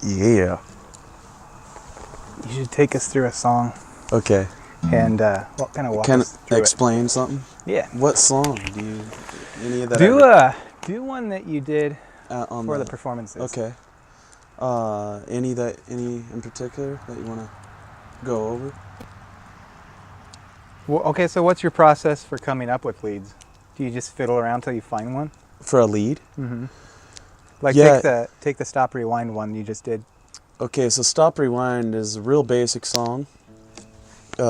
Yeah. You should take us through a song. Okay. And what kind of walk Can us through explain something? Yeah. What song do you? Any of that? Do one that you did for the performances. Okay. Any in particular that you want to go over? Well, okay, so what's your process for coming up with leads? Do you just fiddle around till you find one? For a lead? Mm-hmm. Like take the stop rewind one you just did. Okay, so Stop Rewind is a real basic song. It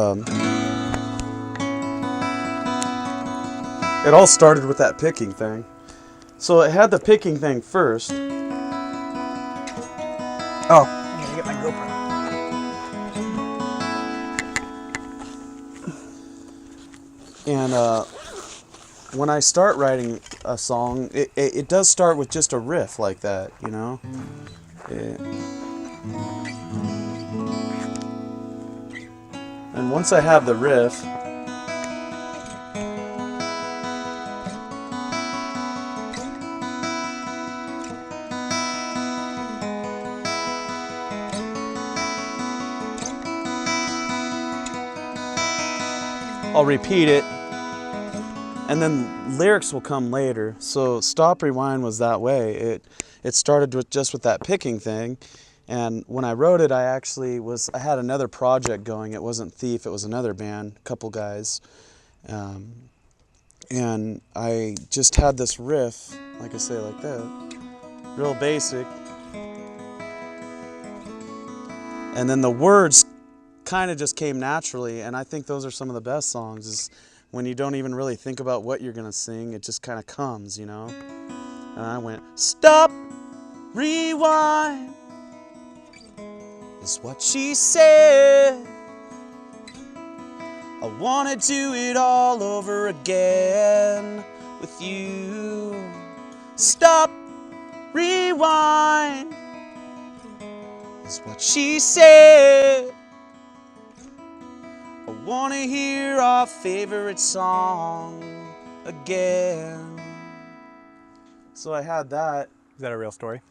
all started with that picking thing. So it had the picking thing first. Oh, I'm gonna get my GoPro. And when I start writing a song, it does start with just a riff like that, you know? And once I have the riff, I'll repeat it, and then lyrics will come later. So Stop Rewind was that way. It started with just with that picking thing, and when I wrote it, I had another project going. It wasn't Thief, it was another band, a couple guys, and I just had this riff, like I say, like that, real basic, and then the words kind of just came naturally, and I think those are some of the best songs, is when you don't even really think about what you're gonna sing, it just kind of comes, you know? And I went, stop, rewind, is what she said. I wanna do it all over again with you. Stop, rewind, is what she said. I wanna hear our favorite song again. So I had that. Is that a real story?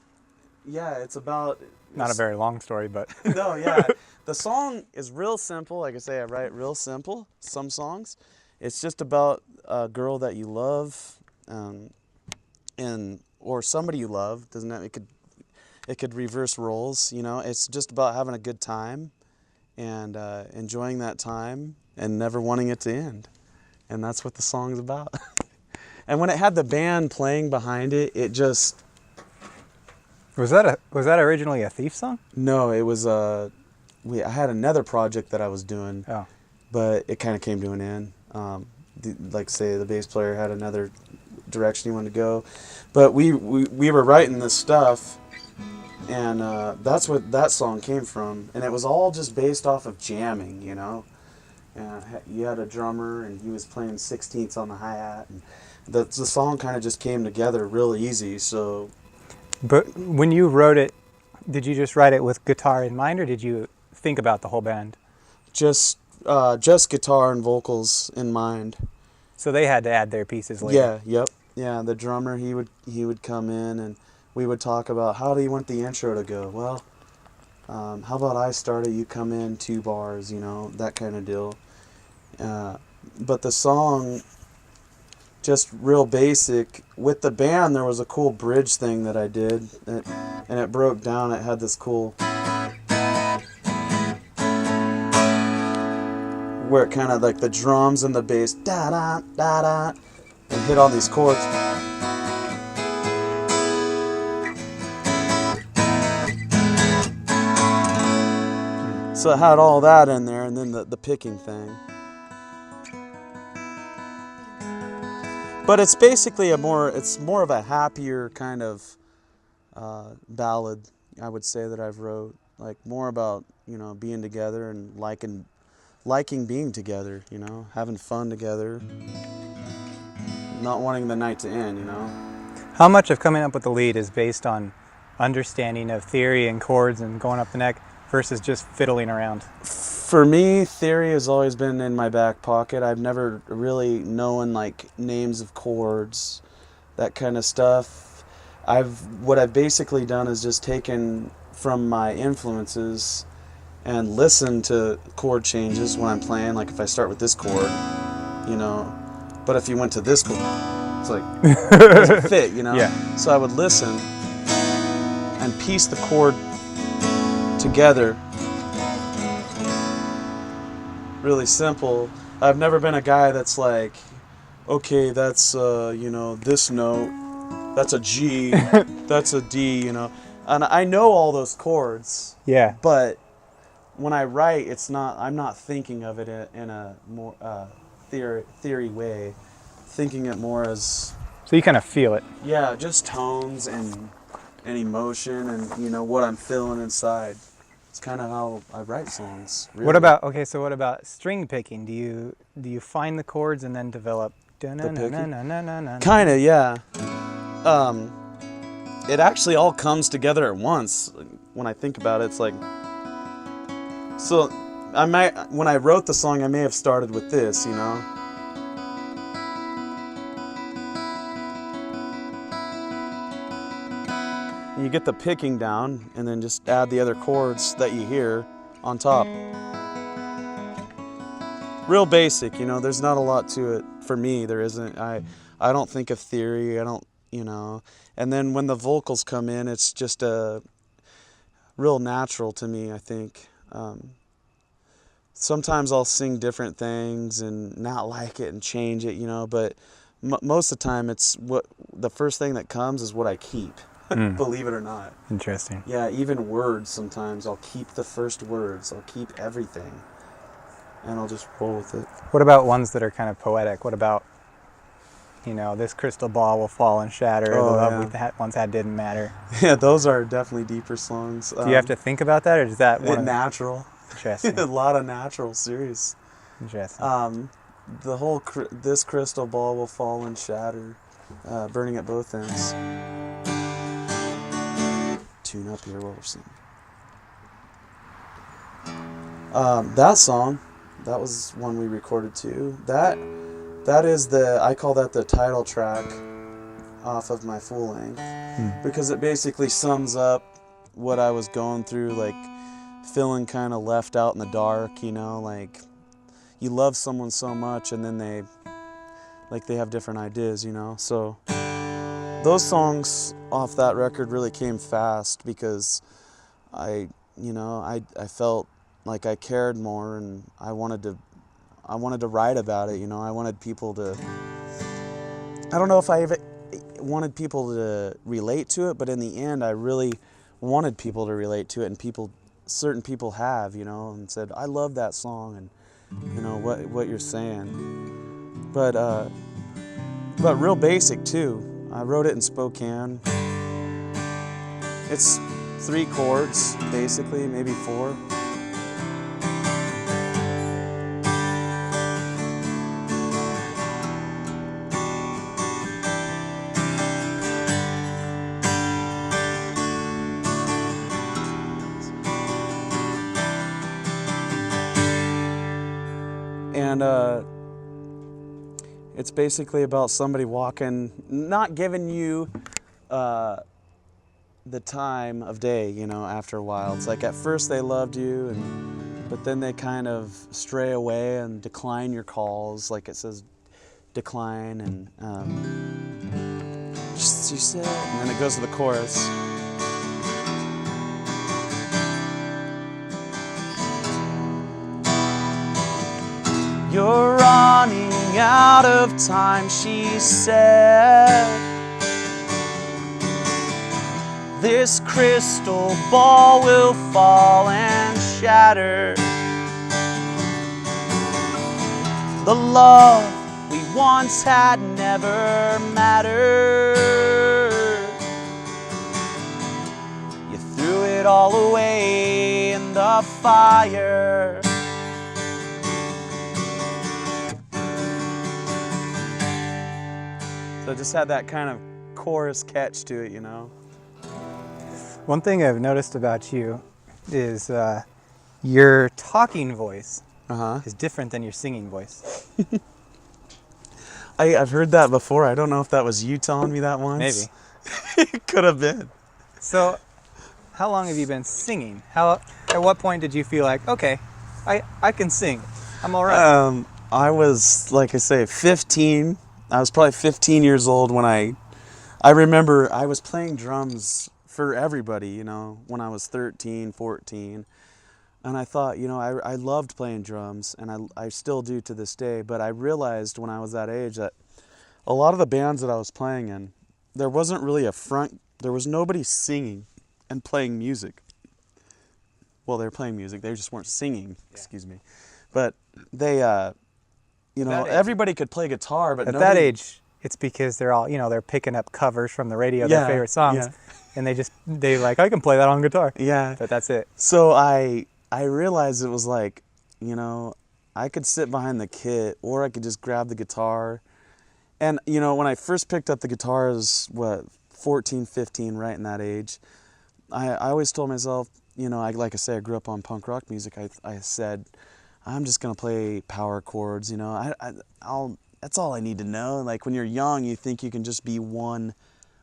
Yeah, it's about... Not a very long story, but... No, yeah. The song is real simple. Like I say, I write real simple, some songs. It's just about a girl that you love, or somebody you love. Doesn't that, it could reverse roles, you know? It's just about having a good time and enjoying that time and never wanting it to end. And that's what the song's about. And when it had the band playing behind it, it just... Was that originally a Thief song? No, it was I had another project that I was doing, but it kind of came to an end. Like say the bass player had another direction he wanted to go, but we were writing this stuff, and that's what that song came from, and it was all just based off of jamming, you know. You had a drummer, and he was playing 16ths on the hi-hat, and the song kind of just came together real easy. So. But when you wrote it, did you just write it with guitar in mind, or did you think about the whole band? Just guitar and vocals in mind. So they had to add their pieces later. Yeah, yep. Yeah, the drummer, he would come in, and we would talk about, how do you want the intro to go? Well, how about I start it, you come in 2 bars, you know, that kind of deal. But the song, just real basic. With the band, there was a cool bridge thing that I did, and it broke down. It had this cool, where it kind of like the drums and the bass, da da da da, and hit on these chords. So it had all that in there, and then the picking thing. But it's basically more of a happier kind of ballad, I would say, that I've wrote. Like more about, you know, being together and liking being together, you know, having fun together, not wanting the night to end, you know. How much of coming up with the lead is based on understanding of theory and chords and going up the neck versus just fiddling around? For me, theory has always been in my back pocket. I've never really known like names of chords, that kind of stuff. What I've basically done is just taken from my influences and listen to chord changes when I'm playing. Like if I start with this chord, you know, but if you went to this chord, it's like, it doesn't fit, you know? Yeah. So I would listen and piece the chord together. Really simple. I've never been a guy that's like, okay, that's, you know, this note, that's a G, that's a D, you know. And I know all those chords. Yeah. But when I write, I'm not thinking of it in a more theory way. Thinking it more as... So you kind of feel it. Yeah, just tones and emotion and, you know, what I'm feeling inside. It's kind of how I write songs. Really. What about string picking? Do you find the chords and then develop? Kind of, yeah. It actually all comes together at once. When I think about it, it's like... So, when I wrote the song, I may have started with this, you know? You get the picking down, and then just add the other chords that you hear on top. Real basic, you know, there's not a lot to it. For me, there isn't. I don't think of theory, I don't, you know. And then when the vocals come in, it's just real natural to me, I think. Sometimes I'll sing different things and not like it and change it, you know, but most of the time it's the first thing that comes is what I keep. Believe it or not. Interesting. Yeah, even words sometimes I'll keep the first words. I'll keep everything. And I'll just roll with it. What about ones that are kind of poetic? What about, you know, this crystal ball will fall and shatter. Oh, the love yeah. we once had didn't matter. Yeah, those are definitely deeper songs. Do you have to think about that, or is that one natural? Interesting. A lot of natural, serious. Interesting. The whole this crystal ball will fall and shatter, burning at both ends. Tune up here while we're singing. That song, that was one we recorded too. That is I call that the title track off of my full length, because it basically sums up what I was going through, like feeling kind of left out in the dark, you know, like you love someone so much and then they have different ideas, you know. So those songs off that record really came fast because I felt like I cared more, and I wanted to write about it, you know. I wanted people to, I don't know if I even wanted people to relate to it, but in the end I really wanted people to relate to it, and certain people have, you know, and said, I love that song, and you know what you're saying. But real basic too. I wrote it in Spokane. It's 3 chords, basically, maybe 4. And it's basically about somebody walking, not giving you the time of day, you know, after a while. It's like at first they loved you, but then they kind of stray away and decline your calls, like it says decline, and she said, and then it goes to the chorus. You're running out of time, she said. This crystal ball will fall and shatter. The love we once had never mattered. You threw it all away in the fire. So it just had that kind of chorus catch to it, you know. One thing I've noticed about you is your talking voice is different than your singing voice. I've heard that before. I don't know if that was you telling me that once. Maybe. It could have been. So how long have you been singing? At what point did you feel like, okay, I can sing. I'm all right. I was, like I say, 15. I was probably 15 years old when I remember I was playing drums for everybody, you know, when I was 13, 14. And I thought, you know, I loved playing drums, and I still do to this day. But I realized when I was that age that a lot of the bands that I was playing in, there wasn't really there was nobody singing and playing music. Well, they were playing music, they just weren't singing, excuse me. But they, you know, everybody could play guitar, but at that age, it's because they're all, you know, they're picking up covers from the radio, their favorite songs, and they like, I can play that on guitar. Yeah. But that's it. So I realized it was like, you know, I could sit behind the kit, or I could just grab the guitar. And, you know, when I first picked up the guitar, I was, 14, 15, right in that age. I always told myself, you know, like I say, I grew up on punk rock music. I said, I'm just going to play power chords, you know. That's all I need to know. Like, when you're young, you think you can just be one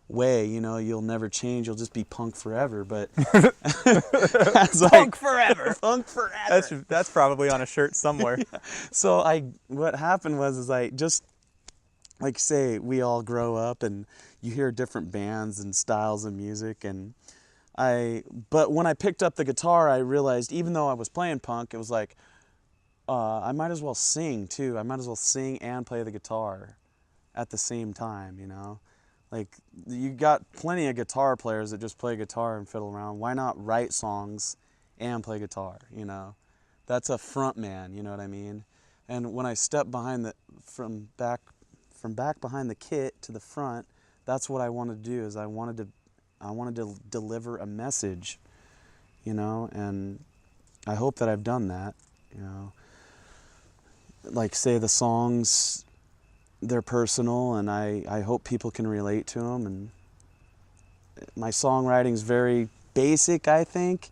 way, you know, you'll never change, you'll just be punk forever. But punk forever. Punk forever. That's probably on a shirt somewhere. Yeah. So what happened was I just, like, say, we all grow up and you hear different bands and styles of music, but when I picked up the guitar, I realized, even though I was playing punk, it was like, I might as well sing too. I might as well sing and play the guitar at the same time, you know? Like, you got plenty of guitar players that just play guitar and fiddle around. Why not write songs and play guitar, you know? That's a front man, you know what I mean? And when I stepped behind from back behind the kit to the front, that's what I wanted to do, is I wanted to deliver a message, you know, and I hope that I've done that, you know. Like, say, the songs, they're personal, and I hope people can relate to them. And my songwriting's very basic, I think,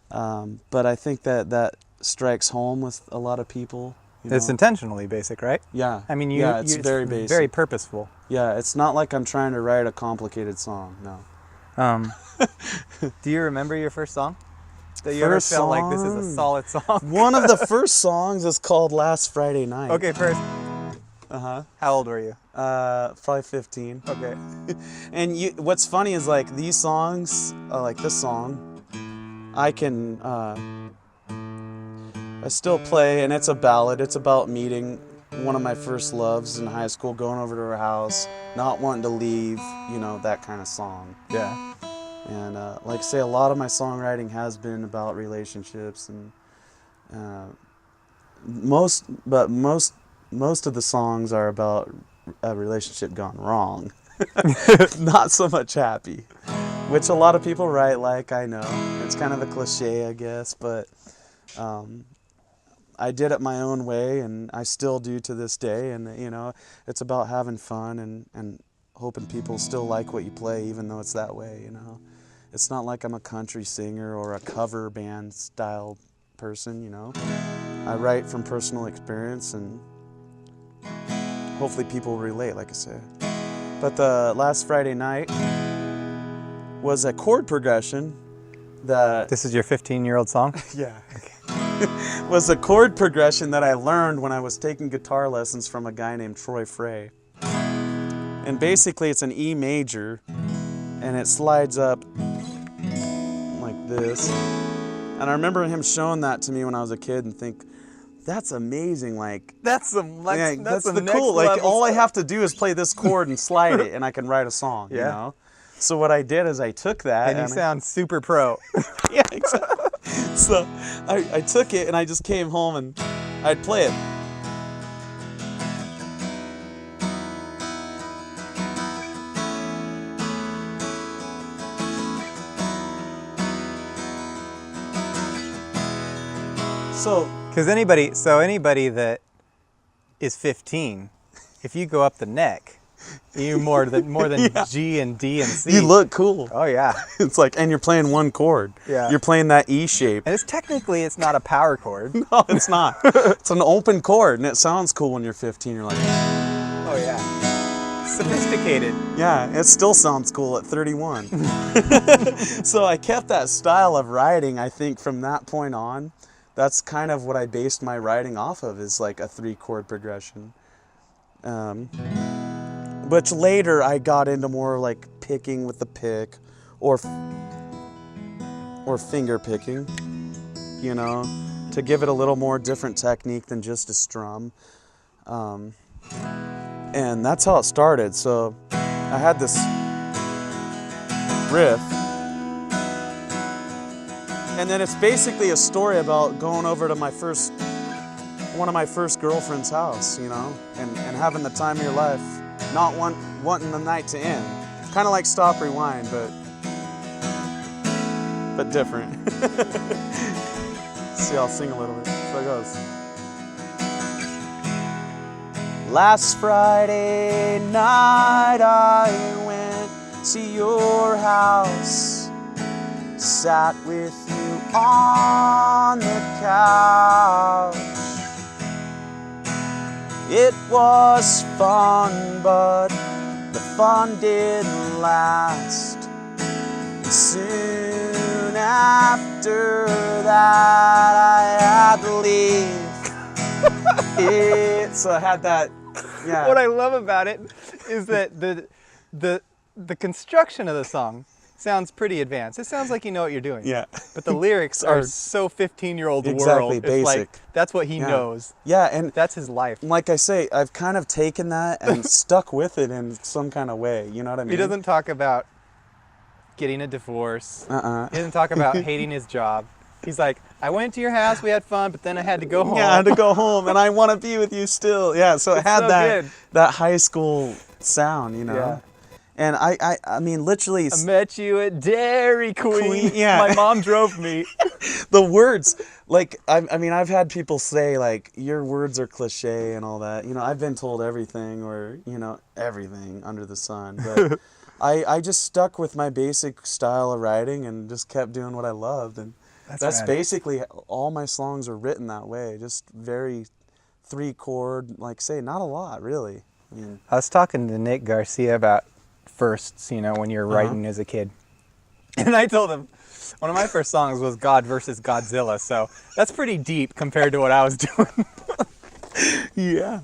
but I think that strikes home with a lot of people. It's intentionally basic, right? Yeah. I mean, it's very basic. Very purposeful. Yeah, it's not like I'm trying to write a complicated song, no. Do you remember your first song? That you ever felt like this is a solid song? One of the first songs is called Last Friday Night. Okay, first. Uh-huh. How old were you? Probably 15. Okay. And what's funny is, like, these songs, like this song, I can, I still play, and it's a ballad. It's about meeting one of my first loves in high school, going over to her house, not wanting to leave, you know, that kind of song. Yeah. And like I say, a lot of my songwriting has been about relationships, and most of the songs are about a relationship gone wrong. Not so much happy, which a lot of people write like, I know. It's kind of a cliche, I guess, but I did it my own way, and I still do to this day. And, you know, it's about having fun and hoping people still like what you play, even though it's that way, you know. It's not like I'm a country singer or a cover band style person, you know. I write from personal experience, and hopefully people relate, like I said. But the Last Friday Night was a chord progression that... This is your 15-year-old song? Yeah. Was a chord progression that I learned when I was taking guitar lessons from a guy named Troy Frey. And basically it's an E major, and it slides up like this. And I remember him showing that to me when I was a kid and think, that's amazing, like... That's the cool, like, all I have to do is play this chord and slide it, and I can write a song, you know? So what I did is I took that... And you sound super pro. Yeah, exactly. So I took it, and I just came home, and I'd play it. Because anybody that is 15, if you go up the neck, you more than yeah. G and D and C. You look cool. Oh yeah. It's like, and you're playing one chord. Yeah. You're playing that E shape. And it's not a power chord. No, it's not. It's an open chord, and it sounds cool when you're 15. You're like, oh yeah. Sophisticated. Yeah, it still sounds cool at 31. So I kept that style of writing, I think, from that point on. That's kind of what I based my writing off of, is like a 3-chord progression. But later I got into more like picking with the pick or finger picking, you know, to give it a little more different technique than just a strum. And that's how it started. So I had this riff, and then it's basically a story about going over to one of my first girlfriend's house, you know, and having the time of your life, not wanting the night to end. Kind of like Stop Rewind, but different. See, I'll sing a little bit. So it goes. Last Friday night I went to your house, sat with you on the couch. It was fun, but the fun didn't last. And soon after that I had to leave. So I had that. Yeah. What I love about it is that the construction of the song sounds pretty advanced. It sounds like you know what you're doing. Yeah. But the lyrics are so 15-year-old exactly, world. It's basic. like that's what he knows. Yeah, and that's his life. Like I say, I've kind of taken that and stuck with it in some kind of way. You know what I mean? He doesn't talk about getting a divorce. He doesn't talk about hating his job. He's like, I went to your house, we had fun, but then I had to go home. Yeah, I had to go home, and I want to be with you still. Yeah, so it had so that high school sound, you know. Yeah. And I mean, literally. I met you at Dairy Queen. Yeah. My mom drove me. The words, like, I mean, I've had people say, like, your words are cliche and all that. You know, I've been told everything, or, you know, everything under the sun. But I just stuck with my basic style of writing and just kept doing what I loved. And that's basically all my songs are written that way. Just very 3-chord, like, say, not a lot, really. I mean, I was talking to Nick Garcia about firsts, you know, when you're writing as a kid. And I told him one of my first songs was God versus Godzilla. So that's pretty deep compared to what I was doing. Yeah.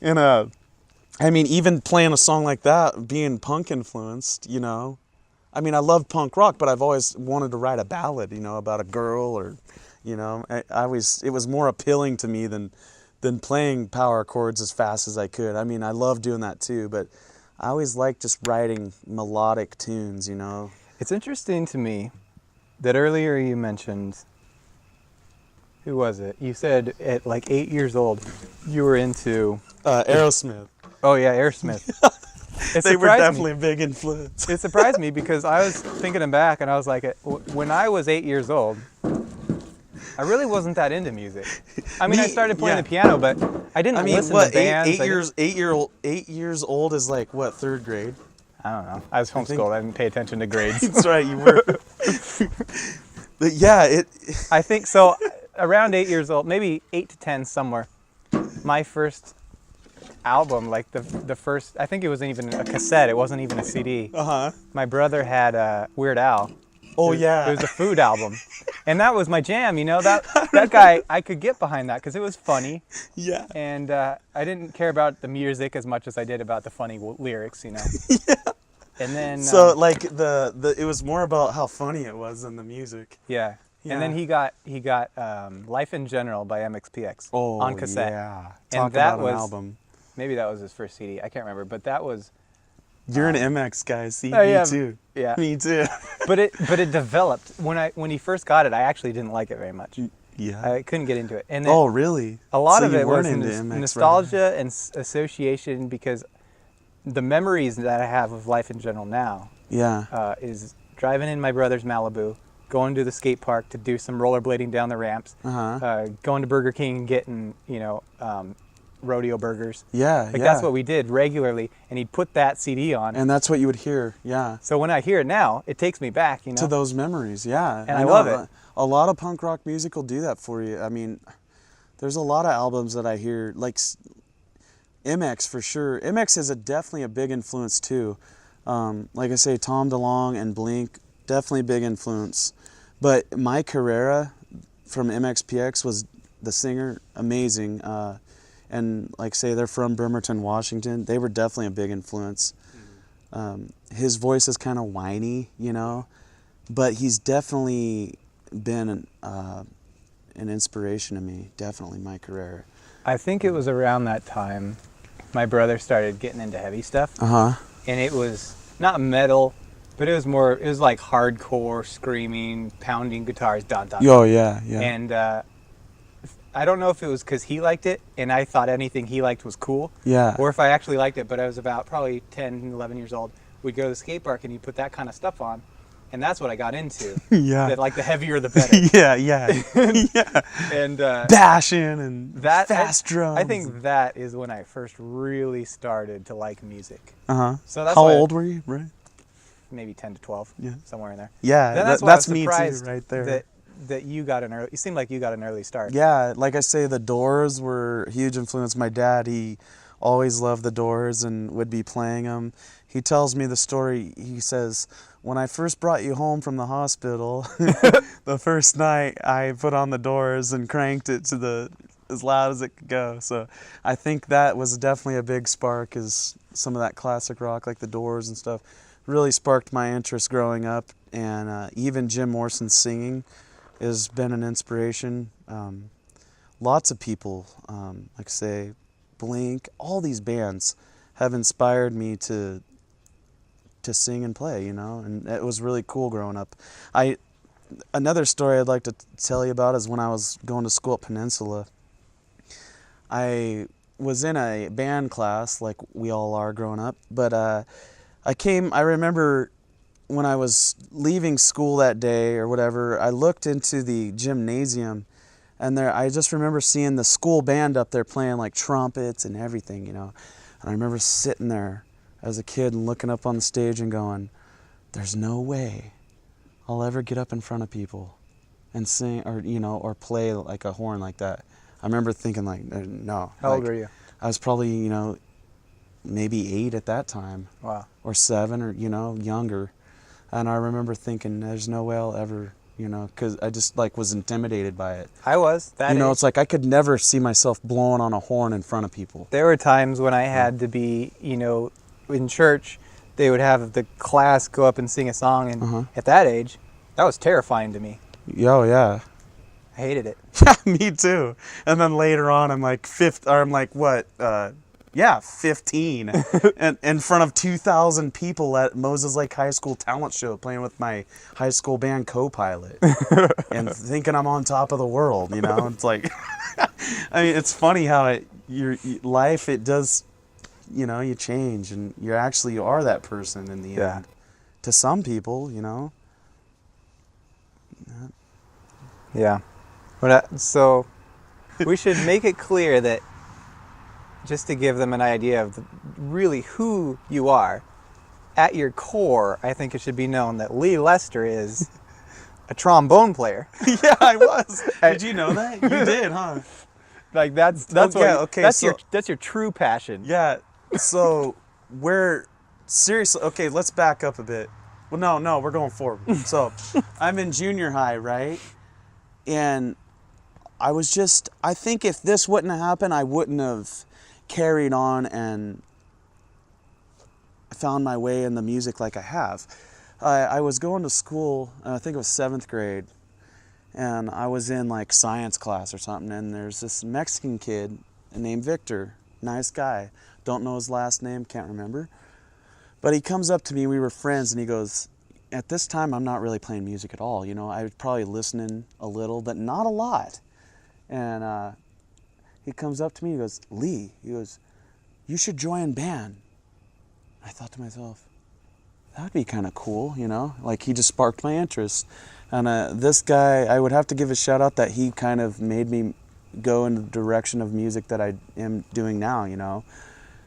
And, I mean, even playing a song like that, being punk influenced, you know. I mean, I love punk rock, but I've always wanted to write a ballad, you know, about a girl, or, you know, it was more appealing to me than playing power chords as fast as I could. I mean, I love doing that too, but I always like just writing melodic tunes, you know. It's interesting to me that earlier you mentioned, who was it? You said at like 8 years old, you were into Aerosmith. Oh yeah, Aerosmith. They were definitely a big influence. It surprised me because I was thinking back and I was like, when I was 8 years old, I really wasn't that into music. I mean, I started playing the piano, but I didn't listen to bands. 8 years old is like what, 3rd grade? I don't know. I was homeschooled. I didn't pay attention to grades. That's right, you were. But yeah, I think so. Around 8 years old, maybe 8 to 10 somewhere. My first album, like the first, I think it wasn't even a cassette. It wasn't even a CD. My brother had Weird Al. Oh yeah. It was a food album, and that was my jam. You know, that guy, I could get behind that because it was funny. Yeah. And I didn't care about the music as much as I did about the funny lyrics. You know. Yeah. And then so like it was more about how funny it was than the music. Yeah. And then he got Life in General by MXPX on cassette. Yeah. And that about was an album. Maybe that was his first CD. I can't remember, but that was. You're an MX guy. See, me too. Yeah. Me too. But it developed when he first got it. I actually didn't like it very much. Yeah. I couldn't get into it. And then really? A lot so of it was MX, nostalgia and association, because the memories that I have of Life in General now. Yeah. Is driving in my brother's Malibu, going to the skate park to do some rollerblading down the ramps, going to Burger King and getting rodeo burgers. Yeah, That's what we did regularly, and he'd put that CD on. And that's what you would hear, yeah. So when I hear it now, it takes me back, you know. To those memories, yeah. And I love it. A lot of punk rock music will do that for you. I mean, there's a lot of albums that I hear, like, MX for sure. MX is definitely a big influence too. Like I say, Tom DeLonge and Blink, definitely big influence. But Mike Herrera from MXPX was the singer, amazing. And like say, they're from Bremerton, Washington. They were definitely a big influence. His voice is kind of whiny, you know, but he's definitely been an inspiration to me. Definitely Mike Herrera. I think it was around that time my brother started getting into heavy stuff. And it was not metal, but it was like hardcore, screaming, pounding guitars, dun dun. Oh, yeah, yeah. And I don't know if it was because he liked it and I thought anything he liked was cool. Yeah. Or if I actually liked it, but I was about probably 10, 11 years old. We'd go to the skate park and he'd put that kind of stuff on. And that's what I got into. Yeah. Like the heavier the better. Yeah, yeah. Yeah. And bashing and fast drums. I think that is when I first really started to like music. So that's how old were you, right? Maybe 10 to 12. Yeah. Somewhere in there. Yeah, that's me too, right there. That you got an early. It seemed like you got an early start. Yeah, like I say, the Doors were a huge influence. My dad, he always loved the Doors and would be playing them. He tells me the story. He says, when I first brought you home from the hospital, the first night I put on the Doors and cranked it to as loud as it could go. So I think that was definitely a big spark, is some of that classic rock like the Doors and stuff really sparked my interest growing up. And even Jim Morrison's singing has been an inspiration. Lots of people, like say Blink, all these bands have inspired me to sing and play, you know, and it was really cool growing up. Another story I'd like to tell you about is when I was going to school at Peninsula. I was in a band class like we all are growing up, but I remember when I was leaving school that day or whatever, I looked into the gymnasium, and I just remember seeing the school band up there playing like trumpets and everything, you know. And I remember sitting there as a kid and looking up on the stage and going, there's no way I'll ever get up in front of people and sing or, you know, or play like a horn like that. I remember thinking like, no. How old were you? I was probably, you know, maybe 8 at that time. Wow. Or 7 or, you know, younger. And I remember thinking, there's no way I'll ever, you know, because I just like was intimidated by it. I was. That you know, age. it's like I could never see myself blowing on a horn in front of people. There were times when I had to be, you know, in church, they would have the class go up and sing a song, and at that age, that was terrifying to me. Oh, yeah. I hated it. Yeah, me too. And then later on, I'm like 15, and in front of 2,000 people at Moses Lake High School talent show, playing with my high school band co-pilot, and thinking I'm on top of the world. You know, it's like, I mean, it's funny how your life, it does, you know, you change, and you are that person in the end. To some people, you know. Yeah. So we should make it clear that, just to give them an idea of really who you are, at your core, I think it should be known that Lee Lester is a trombone player. Yeah, I was. Did you know that? You did, huh? Like that's your true passion. Yeah. So seriously, okay, let's back up a bit. Well, no, we're going forward. So I'm in junior high, right? And I think if this wouldn't have happened, I wouldn't have carried on and found my way in the music like I have. I was going to school, I think it was 7th grade, and I was in like science class or something, and there's this Mexican kid named Victor, nice guy, don't know his last name, can't remember, but he comes up to me, we were friends, and he goes, at this time I'm not really playing music at all, you know, I was probably listening a little, but not a lot, and he comes up to me, he goes, Lee, he goes, you should join band. I thought to myself, that'd be kind of cool, you know, like he just sparked my interest. And this guy, I would have to give a shout out that he kind of made me go in the direction of music that I am doing now, you know,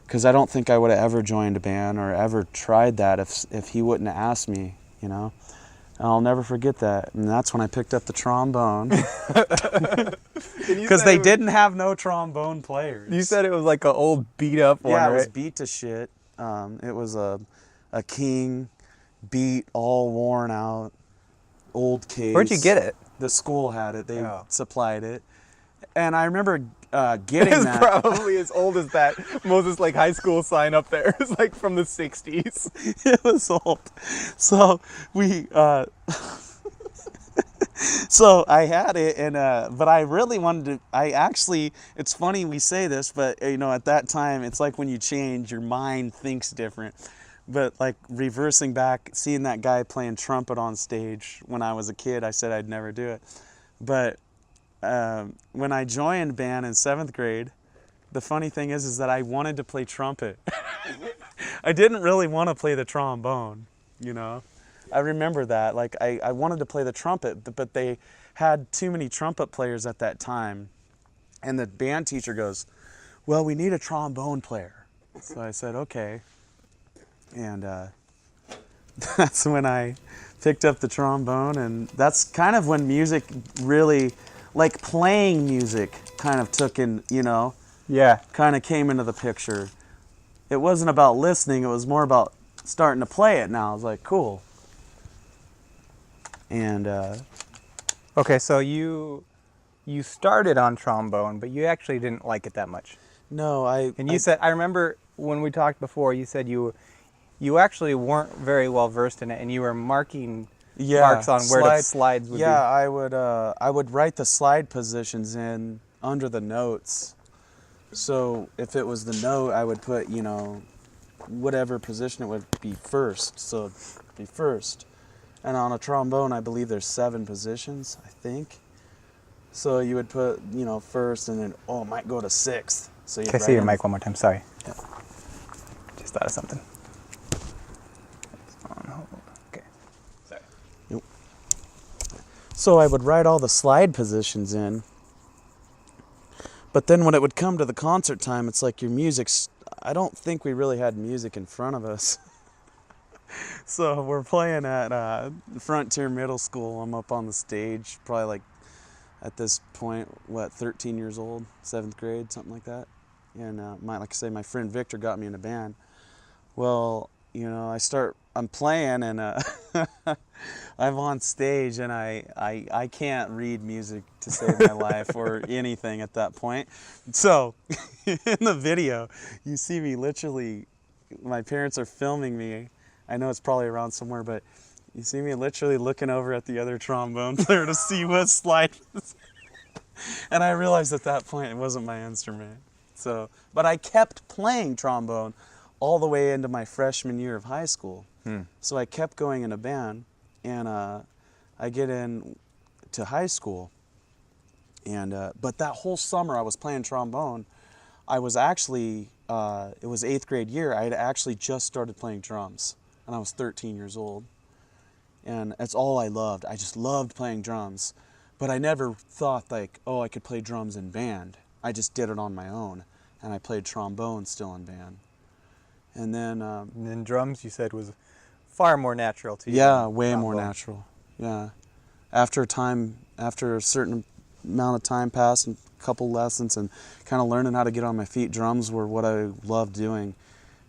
because I don't think I would have ever joined a band or ever tried that if he wouldn't have asked me, you know. I'll never forget that. And that's when I picked up the trombone. And Because they didn't have no trombone players. You said it was like an old beat up one, Yeah, right? it was beat to shit. It was a King beat, all worn out, old case. Where'd you get it? The school had it. They supplied it. And I remember getting It's that. probably as old as that Moses Lake High School sign up there. It's like from the 60s. It was old. So we... So I had it, and but I really wanted to. It's funny we say this, but at that time, it's like when you change, your mind thinks different. But like reversing back, seeing that guy playing trumpet on stage when I was a kid, I said I'd never do it. But when I joined band in 7th grade, the funny thing is that I wanted to play trumpet. I didn't really want to play the trombone, I remember that. Like, I wanted to play the trumpet, but they had too many trumpet players at that time. And the band teacher goes, well, we need a trombone player. So I said, okay. And that's when I picked up the trombone. And that's kind of when music really, like playing music kind of took in, Yeah. kind of came into the picture. It wasn't about listening. It was more about starting to play it now. I was like, cool. And Okay, so you started on trombone, but you actually didn't like it that much. no, And you said, I remember when we talked before, you said you actually weren't very well versed in it, and you were marking marks on where the slides would be. Yeah, I would write the slide positions in under the notes. So if it was the note, I would put, whatever position it would be first. So it'd be first. And on a trombone, I believe there's 7 positions, I think. So you would put, first, and then, it might go to 6th. So Can I see your mic one more time? Sorry. Yeah. Just thought of something. It's on hold. Okay. Sorry. Yep. So I would write all the slide positions in. But then when it would come to the concert time, it's like your music's... I don't think we really had music in front of us. So we're playing at Frontier Middle School. I'm up on the stage, probably like at this point, 13 years old, 7th grade, something like that. And like I say, my friend Victor got me in a band. Well, I'm playing, and I'm on stage, and I can't read music to save my life or anything at that point. So in the video, you see me literally, my parents are filming me. I know it's probably around somewhere, but you see me literally looking over at the other trombone player to see what slide was. And I realized at that point it wasn't my instrument. So, but I kept playing trombone all the way into my freshman year of high school. So I kept going in a band, and I get in to high school. And but that whole summer I was playing trombone. I was actually, it was 8th grade year, I had actually just started playing drums. And I was 13 years old. And that's all I loved. I just loved playing drums. But I never thought like, I could play drums in band. I just did it on my own. And I played trombone still in band. And then drums, you said, was far more natural to you. Yeah, way more natural. Yeah. After a certain amount of time passed and a couple lessons and kind of learning how to get on my feet, drums were what I loved doing.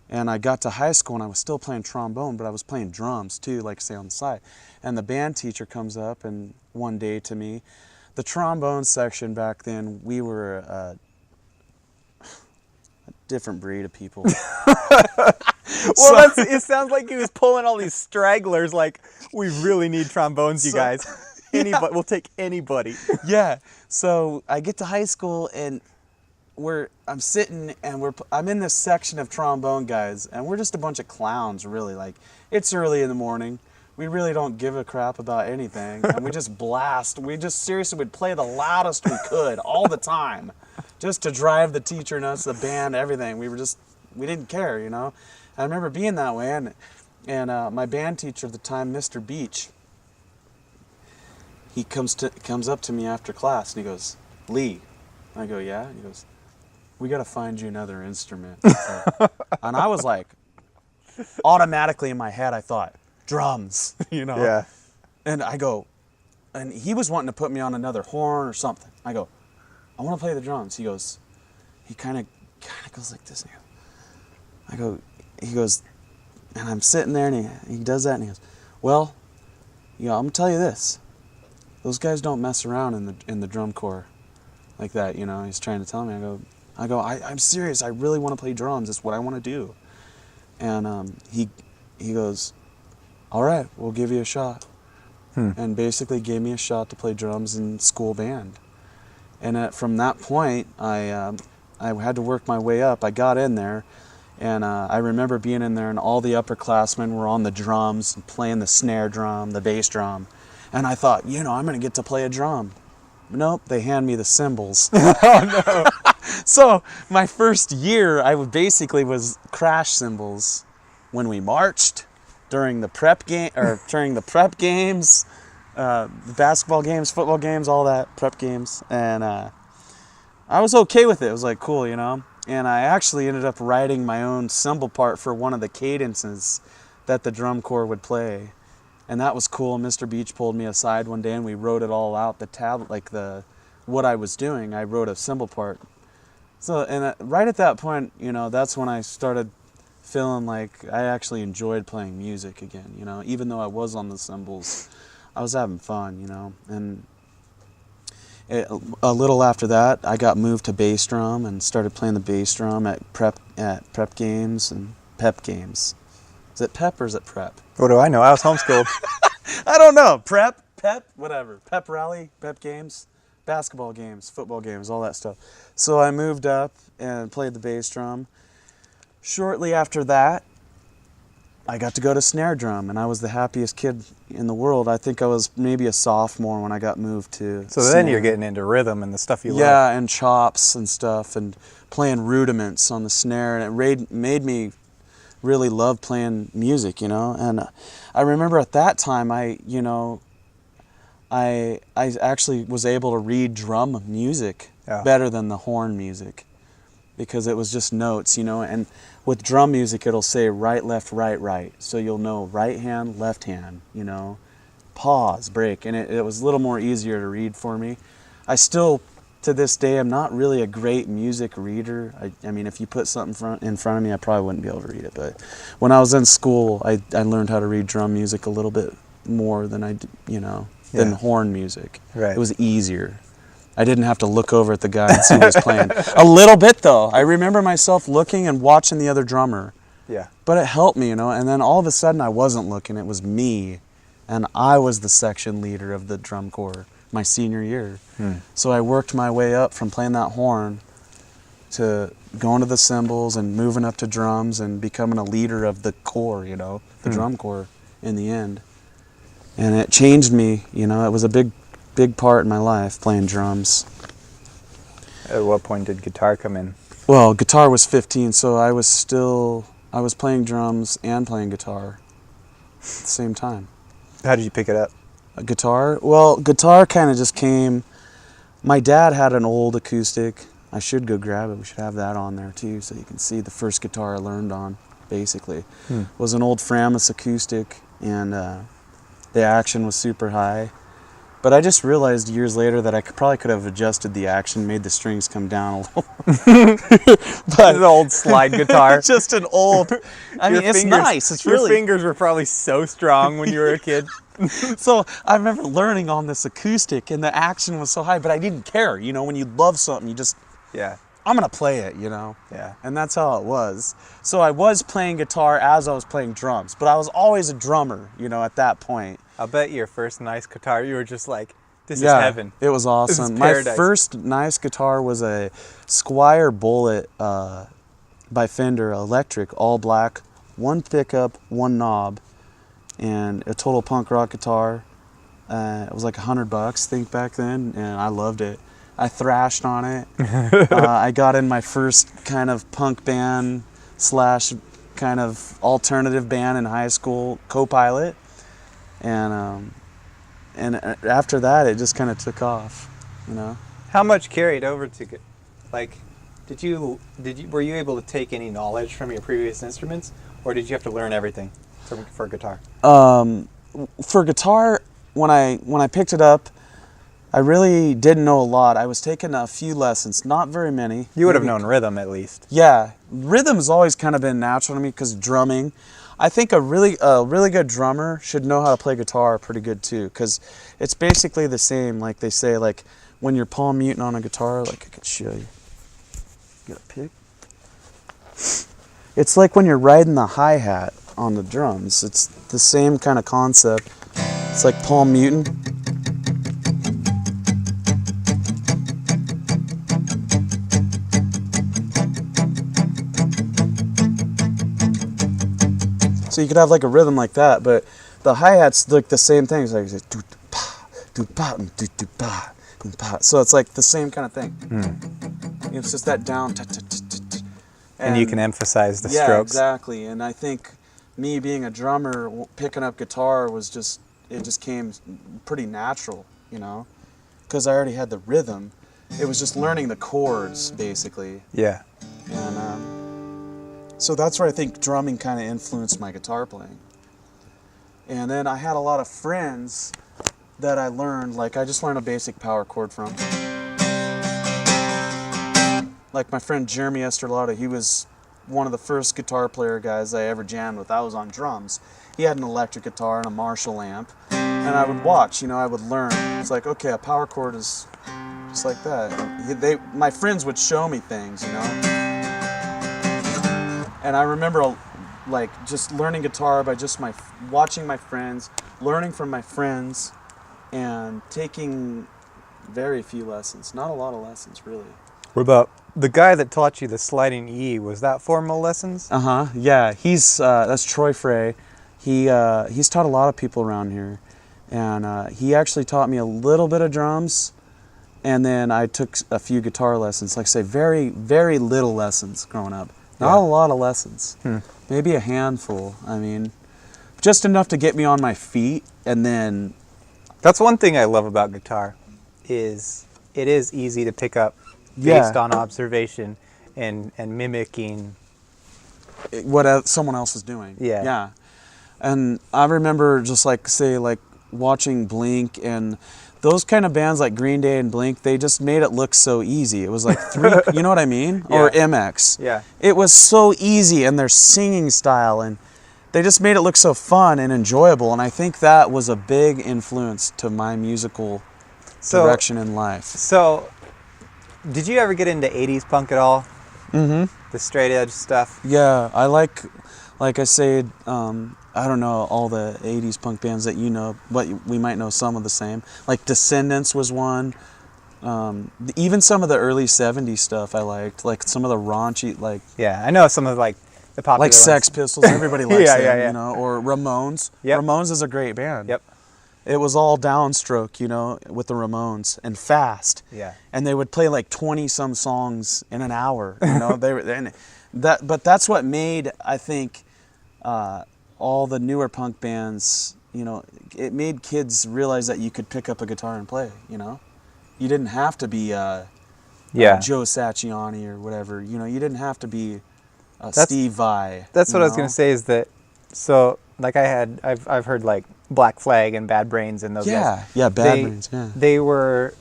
And I got to high school and I was still playing trombone, but I was playing drums too, like say on the side. And the band teacher comes up and one day to me, the trombone section back then, we were a different breed of people. Well, it sounds like he was pulling all these stragglers like, we really need trombones, you guys. Anybody, we'll take anybody. Yeah. So I get to high school and I'm sitting and I'm in this section of trombone guys, and we're just a bunch of clowns, really. Like, it's early in the morning. We really don't give a crap about anything, and we just blast. We just seriously would play the loudest we could all the time, just to drive the teacher nuts, the band, everything. We didn't care, I remember being that way, and my band teacher at the time, Mr. Beach, he comes up to me after class, and he goes, "Lee." I go, "Yeah?" And he goes, "We got to find you another instrument." And I was like, automatically in my head, I thought, drums, Yeah. And I go, and he was wanting to put me on another horn or something. I go, I want to play the drums. He kind of goes like this. And he goes, and I'm sitting there, and he does that, and he goes, well, I'm gonna tell you this. Those guys don't mess around in the drum corps like that. He's trying to tell me. I'm serious. I really want to play drums. It's what I want to do. And he goes, all right, we'll give you a shot. And basically gave me a shot to play drums in school band. And from that point, I had to work my way up. I got in there, and I remember being in there, and all the upperclassmen were on the drums and playing the snare drum, the bass drum. And I thought, I'm going to get to play a drum. Nope, they hand me the cymbals. Oh, no. So my first year, I basically was crash cymbals when we marched, during the prep game, or during the prep games, the basketball games, football games, all that, prep games. And I was okay with it. It was like cool, And I actually ended up writing my own cymbal part for one of the cadences that the drum corps would play. And that was cool. Mr. Beach pulled me aside one day, and we wrote it all out, the tablet, like what I was doing. I wrote a cymbal part. So, and right at that point, that's when I started feeling like I actually enjoyed playing music again, even though I was on the cymbals, I was having fun, and a little after that, I got moved to bass drum and started playing the bass drum at prep games and pep games. Is it pep or is it prep? What do I know? I was homeschooled. I don't know. Prep, whatever. Pep rally, pep games, basketball games, football games, all that stuff. So I moved up and played the bass drum. Shortly after that, I got to go to snare drum, and I was the happiest kid in the world. I think I was maybe a sophomore when I got moved to So then you're getting into rhythm and the stuff you love. Yeah, and chops and stuff, and playing rudiments on the snare, and it made me really love playing music, And I remember at that time, I actually was able to read drum music better than the horn music, because it was just notes, and with drum music, it'll say right, left, right, right. So you'll know right hand, left hand, pause, break. And it was a little more easier to read for me. I still, to this day, I'm not really a great music reader. I mean, if you put something in front of me, I probably wouldn't be able to read it. But when I was in school, I learned how to read drum music a little bit more than than horn music. Right. It was easier. I didn't have to look over at the guy and see what he was playing. A little bit, though. I remember myself looking and watching the other drummer. Yeah. But it helped me, And then all of a sudden, I wasn't looking. It was me. And I was the section leader of the drum corps my senior year. So I worked my way up from playing that horn to going to the cymbals and moving up to drums and becoming a leader of the corps, the drum corps in the end. And it changed me, It was a big part in my life, playing drums. At what point did guitar come in? Well, guitar was 15, so I was playing drums and playing guitar at the same time. How did you pick it up? A guitar? Well, guitar kind of just came. My dad had an old acoustic. I should go grab it. We should have that on there too, so you can see the first guitar I learned on, basically. It was an old Framus acoustic, and the action was super high. But I just realized years later that I probably could have adjusted the action, made the strings come down a little. But an old slide guitar. Just an old. It's nice. It's really. Your fingers were probably so strong when you were a kid. So I remember learning on this acoustic, and the action was so high, but I didn't care. When you love something, you just. Yeah. I'm gonna play it, Yeah. And that's how it was. So I was playing guitar as I was playing drums, but I was always a drummer, at that point. I'll bet your first nice guitar, you were just like, this is heaven. It was awesome. This is My paradise. first nice guitar was a Squire Bullet by Fender, electric, all black, one pickup, one knob, and a total punk rock guitar. It was like $100, think back then, and I loved it. I thrashed on it. I got in my first kind of punk band / kind of alternative band in high school, Co-Pilot. And after that, it just kind of took off, How much carried over to, were you able to take any knowledge from your previous instruments, or did you have to learn everything for guitar? For guitar, when I picked it up, I really didn't know a lot. I was taking a few lessons, not very many. You would have known rhythm at least. Yeah, rhythm's always kind of been natural to me because drumming. I think a really good drummer should know how to play guitar pretty good too, because it's basically the same. Like they say, like when you're palm muting on a guitar, like I could show you. Get a pick. It's like when you're riding the hi-hat on the drums. It's the same kind of concept. It's like palm muting. So you could have like a rhythm like that, but the hi-hat's like the same thing. It's like so it's like the same kind of thing. It's just that down. And you can emphasize the strokes. Yeah, exactly. And I think me being a drummer, picking up guitar it just came pretty natural, you know, because I already had the rhythm. It was just learning the chords, basically. Yeah. And so that's where I think drumming kind of influenced my guitar playing. And then I had a lot of friends that I learned, like I just learned a basic power chord from. Like my friend Jeremy Esterlotta, he was one of the first guitar player guys I ever jammed with. I was on drums. He had an electric guitar and a Marshall amp. And I would watch, you know, I would learn. It's like, okay, a power chord is just like that. My friends would show me things, you know. And I remember like just learning guitar by just watching my friends, learning from my friends, and taking very few lessons. Not a lot of lessons, really. What about the guy that taught you the sliding E? Was that formal lessons? Yeah, that's Troy Frey. He's taught a lot of people around here, and he actually taught me a little bit of drums, and then I took a few guitar lessons. Like I say, very, very little lessons growing up. Not a lot of lessons. Maybe a handful. I mean, just enough to get me on my feet, and then... That's one thing I love about guitar, is it is easy to pick up based on observation and mimicking what someone else is doing. Yeah. And I remember just like, say, like watching Blink and those kind of bands like Green Day and Blink, they just made it look so easy. It was like you know what I mean? Yeah. Or MX. Yeah. It was so easy, and their singing style, and they just made it look so fun and enjoyable. And I think that was a big influence to my musical direction in life. So, did you ever get into 80s punk at all? Mm-hmm. The straight edge stuff? Yeah, I like I said, I don't know all the 80s punk bands that you know, but we might know some of the same. Like Descendants was one. Even some of the early 70s stuff I liked. Like some of the raunchy, like... Yeah, I know some of like the popular like Sex ones. Pistols, everybody likes them, yeah. you know. Or Ramones. Yep. Ramones is a great band. Yep. It was all downstroke, you know, with the Ramones, and fast. Yeah. And they would play like 20-some songs in an hour, you know. But that's what made, I think... all the newer punk bands, you know, it made kids realize that you could pick up a guitar and play, you know? You didn't have to be Joe Satriani or whatever, you know, you didn't have to be Steve Vai. That's what I was going to say is that, so, like I've heard like Black Flag and Bad Brains and those guys. Yeah, Bad Brains, yeah. They were,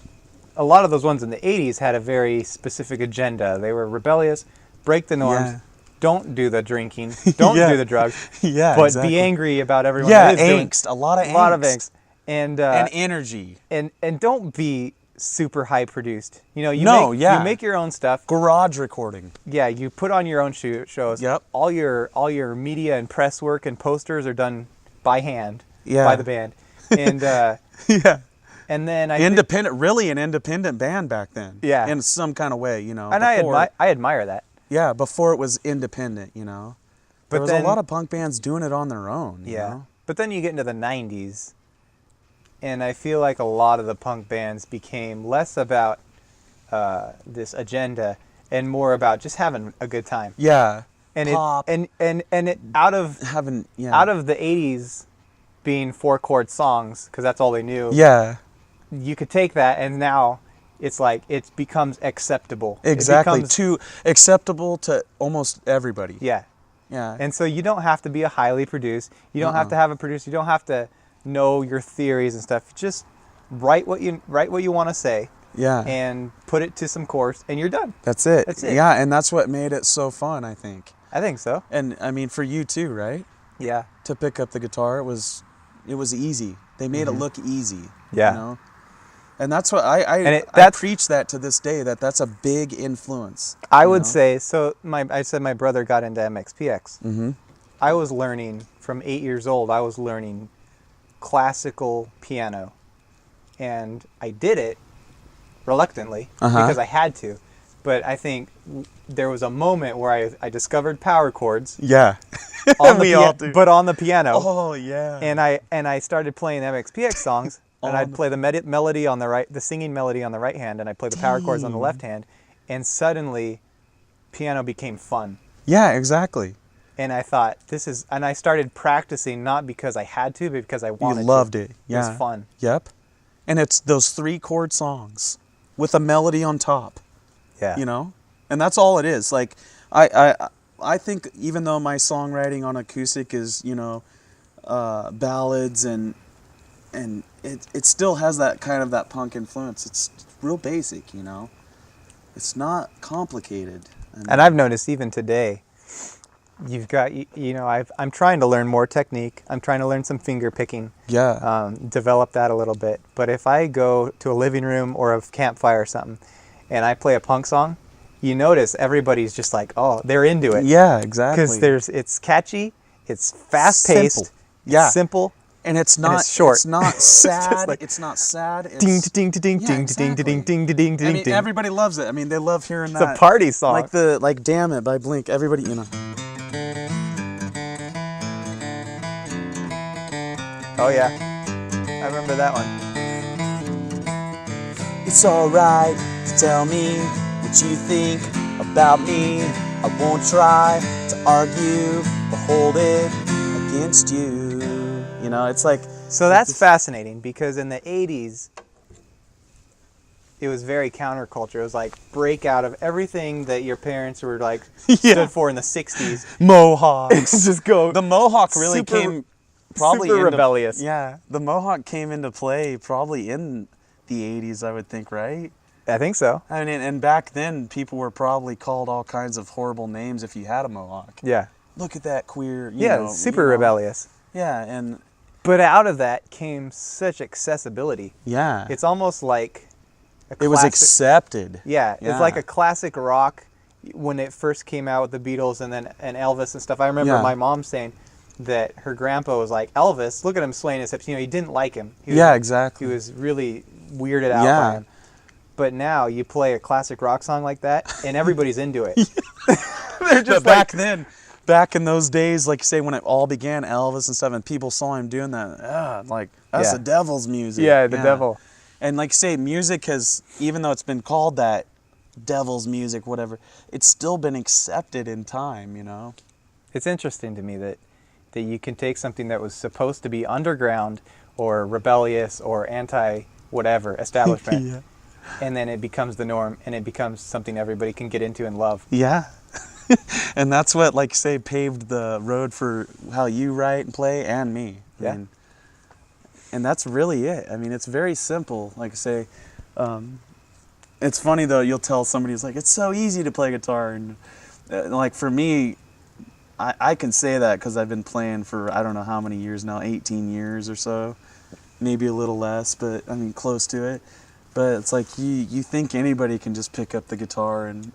a lot of those ones in the 80s had a very specific agenda. They were rebellious, break the norms. Yeah. Don't do the drinking. Don't do the drugs. But exactly. Be angry about everyone. Yeah, angst. A lot of angst. And energy. And don't be super high produced. You know, you make your own stuff. Garage recording. Yeah, you put on your own shows. Yep. All your media and press work and posters are done by hand by the band. And And then really an independent band back then. Yeah. In some kind of way, you know. And I admire that. Yeah, before it was independent, you know. But there was a lot of punk bands doing it on their own, you know? But then you get into the 90s, and I feel like a lot of the punk bands became less about this agenda and more about just having a good time. Yeah. And pop. Out of the 80s being 4-chord songs, because that's all they knew. Yeah. You could take that, and now it's like it becomes acceptable. Exactly. Too acceptable to almost everybody. Yeah. Yeah. And so you don't have to be a highly produced. You don't have to have a producer. You don't have to know your theories and stuff. Just write what you want to say. Yeah. And put it to some chords, and you're done. That's it. That's it. Yeah, and that's what made it so fun, I think. I think so. And I mean, for you too, right? Yeah. To pick up the guitar, it was easy. They made it look easy. Yeah. You know? And that's what I preach that to this day, that's a big influence. I would say, so I said my brother got into MXPX. Mm-hmm. I was learning, from 8 years old, I was learning classical piano. And I did it reluctantly because I had to. But I think there was a moment where I discovered power chords. Yeah. We all do. But on the piano. Oh, yeah. And I started playing MXPX songs. And I'd play the melody on the right, the singing melody on the right hand, and I'd play the power chords on the left hand. And suddenly, piano became fun. Yeah, exactly. And I thought, and I started practicing not because I had to, but because I wanted to. You loved it. Yeah. It was fun. Yep. And it's those 3-chord songs with a melody on top. Yeah. You know? And that's all it is. Like, I think even though my songwriting on acoustic is, ballads and it still has that kind of that punk influence. It's real basic, It's not complicated. And I've noticed even today, you've got, I'm trying to learn more technique. I'm trying to learn some finger picking. Yeah. Develop that a little bit. But if I go to a living room or a campfire or something, and I play a punk song, you notice everybody's just like, oh, they're into it. Yeah, exactly. Because it's catchy, it's fast-paced, it's simple. And it's not, and it's short. It's not sad. Like, it's not sad. It's, ding, ding, ding, ding, ding, ding, ding, ding, ding. I mean, everybody loves it. I mean, they love hearing that. It's a party song. Like Damn It by Blink. Everybody, Oh yeah, I remember that one. It's alright to tell me what you think about me. I won't try to argue or hold it against you. It's like... So that's fascinating, because in the 80s, it was very counterculture. It was like break out of everything that your parents were like stood for in the 60s. Mohawks. Just go. The Mohawk really came probably super rebellious. Yeah, the Mohawk came into play probably in the 80s, I would think, right? I think so. I mean, and back then, people were probably called all kinds of horrible names if you had a Mohawk. Yeah. Look at that queer, super rebellious. Yeah, But out of that came such accessibility. Yeah. It's almost like it was accepted. Yeah, it's like a classic rock when it first came out with the Beatles and Elvis and stuff. I remember my mom saying that her grandpa was like, Elvis, look at him swaying his hips. He didn't like him. Exactly. He was really weirded out by him. But now you play a classic rock song like that, and everybody's into it. They're just back in those days, like you say, when it all began, Elvis and stuff, and people saw him doing that, that's the devil's music. Yeah, the devil. And like you say, music has, even though it's been called that, devil's music, whatever, it's still been accepted in time, It's interesting to me that you can take something that was supposed to be underground or rebellious or anti-whatever establishment, and then it becomes the norm, and it becomes something everybody can get into and love. Yeah. And that's what, like you say, paved the road for how you write and play, and me. Yeah. And that's really it. I mean, it's very simple. Like I say, it's funny though, you'll tell somebody, it's like, it's so easy to play guitar. And like for me, I can say that because I've been playing for, I don't know how many years now, 18 years or so. Maybe a little less, but I mean, close to it. But it's like you think anybody can just pick up the guitar and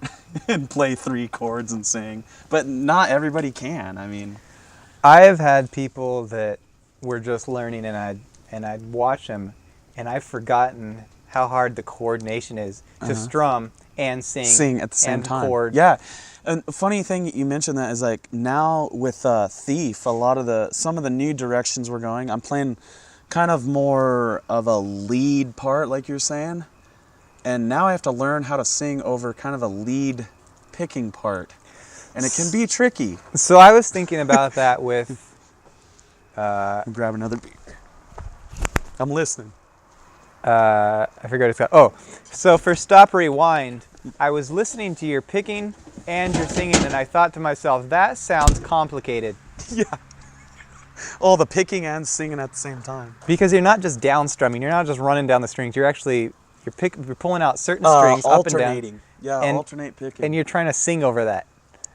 and play 3 chords and sing, but not everybody can. I mean, I have had people that were just learning, and I'd watch them, and I've forgotten how hard the coordination is to strum and sing at the same time. Chord. Yeah. And funny thing you mentioned that is like now with Thief, some of the new directions we're going. I'm playing kind of more of a lead part, like you're saying, and now I have to learn how to sing over kind of a lead picking part, and it can be tricky. So I was thinking about that with grab another beer. I'm listening. I forgot what it's called. Oh, so for Stop Rewind, I was listening to your picking and your singing, and I thought to myself, that sounds complicated. Yeah. Oh, the picking and singing at the same time. Because you're not just down strumming. You're not just running down the strings. You're actually you're pulling out certain strings up and down. Alternating. Yeah, and, alternate picking. And you're trying to sing over that.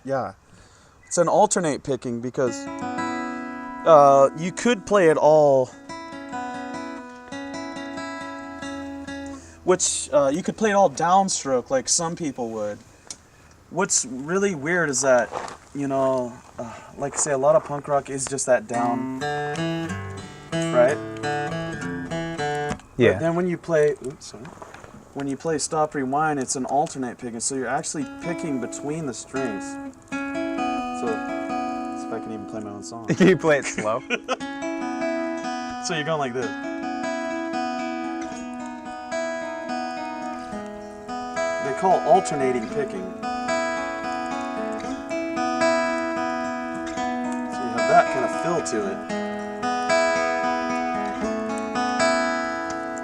Yeah. It's an alternate picking because you could play it all, which you could play it all downstroke like some people would. What's really weird is that, you know, like I say, a lot of punk rock is just that down, right? Yeah. But then when you play, when you play Stop Rewind, it's an alternate picking, so you're actually picking between the strings. So, let's see if I can even play my own song. Can you play it slow? So you're going like this. They call it alternating picking. So you have that kind of feel to it.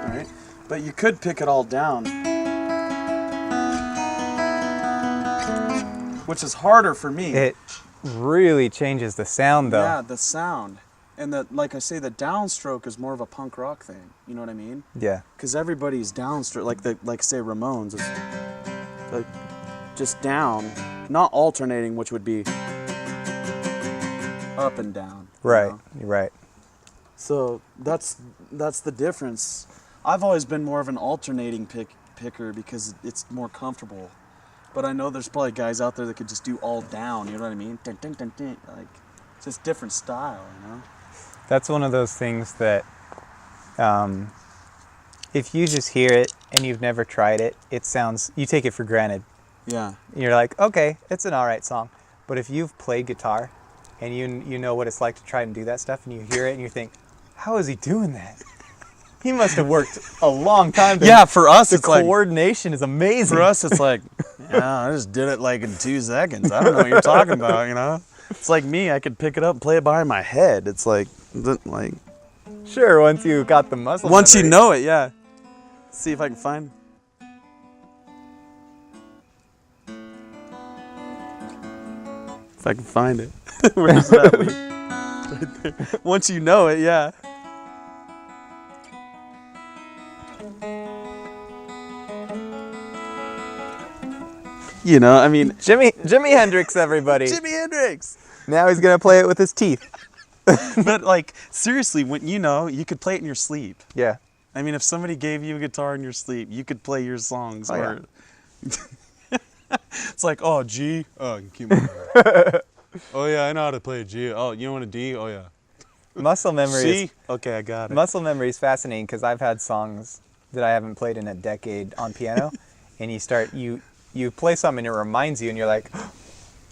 All right, but you could pick it all down, which is harder for me. It really changes the sound, though. Yeah, the sound. And like I say, the downstroke is more of a punk rock thing. You know what I mean? Yeah. Because everybody's downstroke, like say Ramones, is like just down, not alternating, which would be up and down. Right. You're right. So that's the difference. I've always been more of an alternating picker because it's more comfortable. But I know there's probably guys out there that could just do all down. You know what I mean? Dun, dun, dun, dun. Like, it's just different style. You know. That's one of those things that if you just hear it and you've never tried it, you take it for granted. Yeah. You're like, okay, it's an all right song. But if you've played guitar and you know what it's like to try and do that stuff, and you hear it and you think, how is he doing that? He must have worked a long time. Yeah, for us, the coordination is amazing. For us, it's like, yeah, I just did it like in 2 seconds. I don't know what you're talking about, you know? It's like me, I could pick it up and play it behind my head. It's like. Sure, once you got the muscle Once memory. you know it, yeah. See if I can find. If I can find it. Where's that? Right there. Once you know it, yeah. You know, I mean, Jimi Hendrix, everybody. Jimi Hendrix. Now he's gonna play it with his teeth. But like, seriously, when you could play it in your sleep. Yeah. I mean, if somebody gave you a guitar in your sleep, you could play your songs. Oh, or it's like, oh, G. Oh, you can keep moving. Oh yeah, I know how to play a G. Oh, you want a D? Oh yeah. Muscle memory. C? Okay, I got it. Muscle memory is fascinating because I've had songs that I haven't played in a decade on piano, and you play something and it reminds you, and you're like,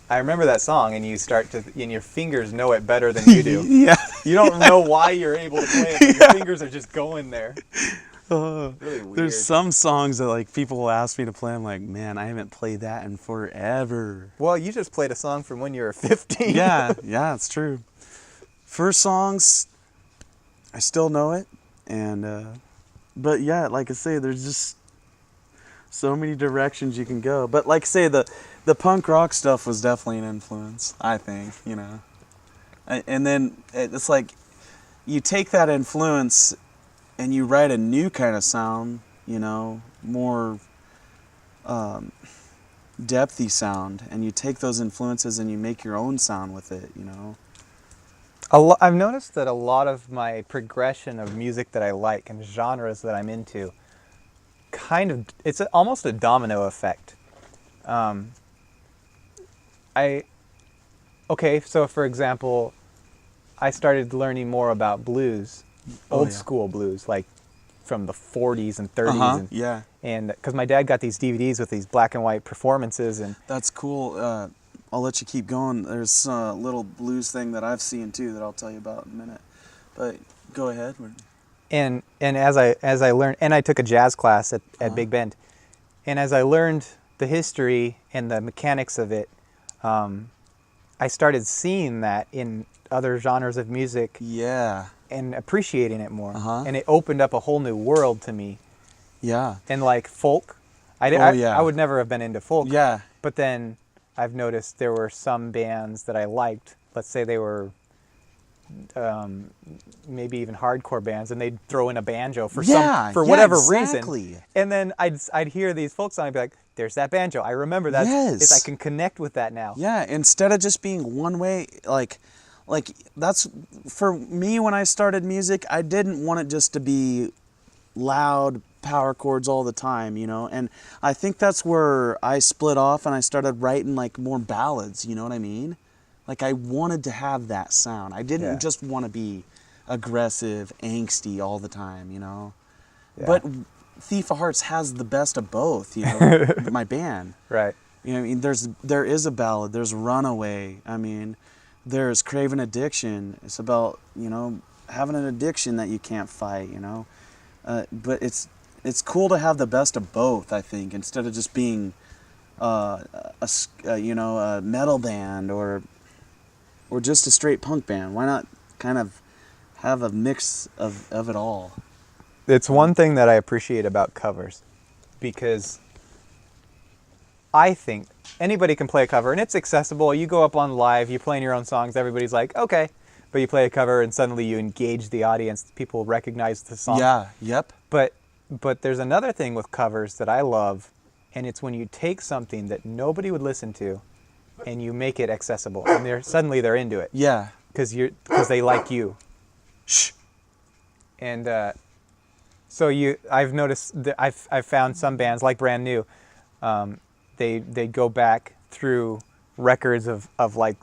I remember that song, and you start to, and your fingers know it better than you do. Yeah. You don't know why you're able to play it, but your fingers are just going there. Really weird. There's some songs that like people will ask me to play. I'm like, man, I haven't played that in forever. Well, you just played a song from when you were 15. Yeah, it's true. First songs, I still know it, and but yeah, like I say, there's just so many directions you can go. But like I say, the punk rock stuff was definitely an influence, I think, you know. And then it's like you take that influence and you write a new kind of sound, you know, more depthy sound, and you take those influences and you make your own sound with it, you know. I've noticed that a lot of my progression of music that I like and genres that I'm into, it's almost a domino effect. So for example, I started learning more about blues, old school blues, like from the 40s and 30s. And because my dad got these DVDs with these black and white performances. And that's cool. I'll let you keep going. There's a little blues thing that I've seen too that I'll tell you about in a minute. But go ahead. And as I learned, and I took a jazz class at Big Bend, and as I learned the history and the mechanics of it, I started seeing that in other genres of music. Yeah. And appreciating it more. And it opened up a whole new world to me. Yeah. And like folk, I would never have been into folk. Yeah. But then I've noticed there were some bands that I liked. Let's say they were maybe even hardcore bands, and they'd throw in a banjo for whatever reason. And then I'd hear these folk songs and be like, there's that banjo. I remember that. Yes. I can connect with that now. Yeah, instead of just being one way, like that's, for me when I started music, I didn't want it just to be loud power chords all the time, you know? And I think that's where I split off and I started writing like more ballads, you know what I mean? Like I wanted to have that sound. I didn't just want to be aggressive, angsty all the time, you know? Yeah. But Thief of Hearts has the best of both, you know, my band. Right. You know, I mean, there is a ballad, there's Runaway. I mean, there's Craven Addiction. It's about, you know, having an addiction that you can't fight, you know. But it's cool to have the best of both, I think, instead of just being a metal band or just a straight punk band. Why not kind of have a mix of it all? It's one thing that I appreciate about covers, because I think anybody can play a cover and it's accessible. You go up on live, you play your own songs, everybody's like, okay. But you play a cover and suddenly you engage the audience. People recognize the song. Yeah, yep. But there's another thing with covers that I love, and it's when you take something that nobody would listen to and you make it accessible, and suddenly they're into it. Yeah. Because they like you. Shh. And so I've noticed that I've found some bands like Brand New, they go back through records of like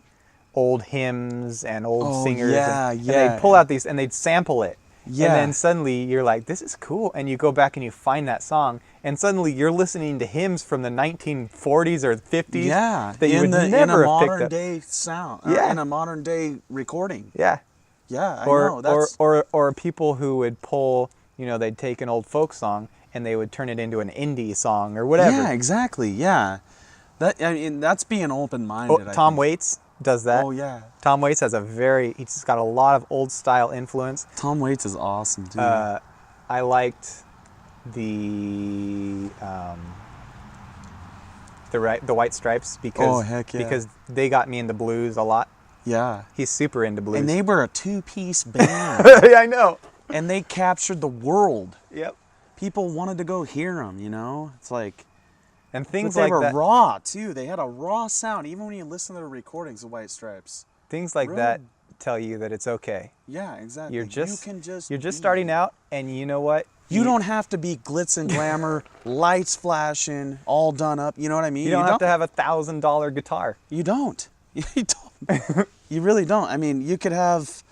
old hymns and old singers. And they'd pull out these and they'd sample it. Yeah. And then suddenly you're like, this is cool. And you go back and you find that song, and suddenly you're listening to hymns from the 1940s or 50s. Yeah. That you would never have picked up. In a modern day sound. Yeah. In a modern day recording. Yeah. Yeah, I know. That's... Or people who would pull, you know, they'd take an old folk song and they would turn it into an indie song or whatever. Yeah, exactly. Yeah. That's being open-minded. Tom Waits does that. Oh, yeah. Tom Waits has he's got a lot of old style influence. Tom Waits is awesome, too. I liked the White Stripes because they got me into blues a lot. Yeah. He's super into blues. And they were a two-piece band. Yeah, I know. And they captured the world. Yep. People wanted to go hear them, you know? It's like... And things like that. They were raw, too. They had a raw sound, even when you listen to the recordings of White Stripes. Things like that tell you that it's okay. Yeah, exactly. You're just starting out, and you know what? You don't have to be glitz and glamour, lights flashing, all done up. You know what I mean? You don't have to have a $1,000 guitar. You don't. You don't. You really don't. I mean, you could have,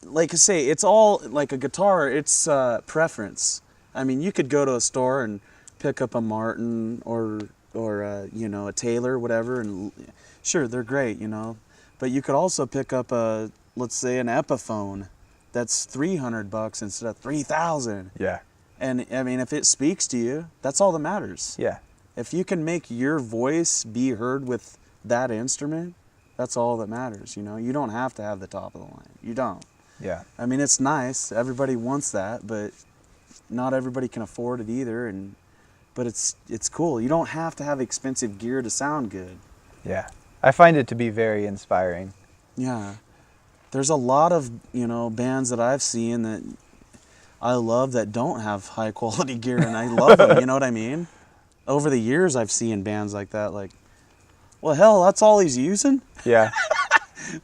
like I say, it's all like a guitar. It's preference. I mean, you could go to a store and pick up a Martin or a Taylor, whatever, and sure, they're great, you know. But you could also pick up let's say an Epiphone that's $300 instead of $3,000. Yeah. And I mean, if it speaks to you, that's all that matters. Yeah. If you can make your voice be heard with that instrument, that's all that matters, you know. You don't have to have the top of the line. You don't. Yeah. I mean, it's nice. Everybody wants that, but not everybody can afford it either. But it's cool. You don't have to have expensive gear to sound good. Yeah. I find it to be very inspiring. Yeah. There's a lot of, bands that I've seen that I love that don't have high quality gear, and I love them, you know what I mean? Over the years, I've seen bands like that, like, well, hell, that's all he's using? Yeah.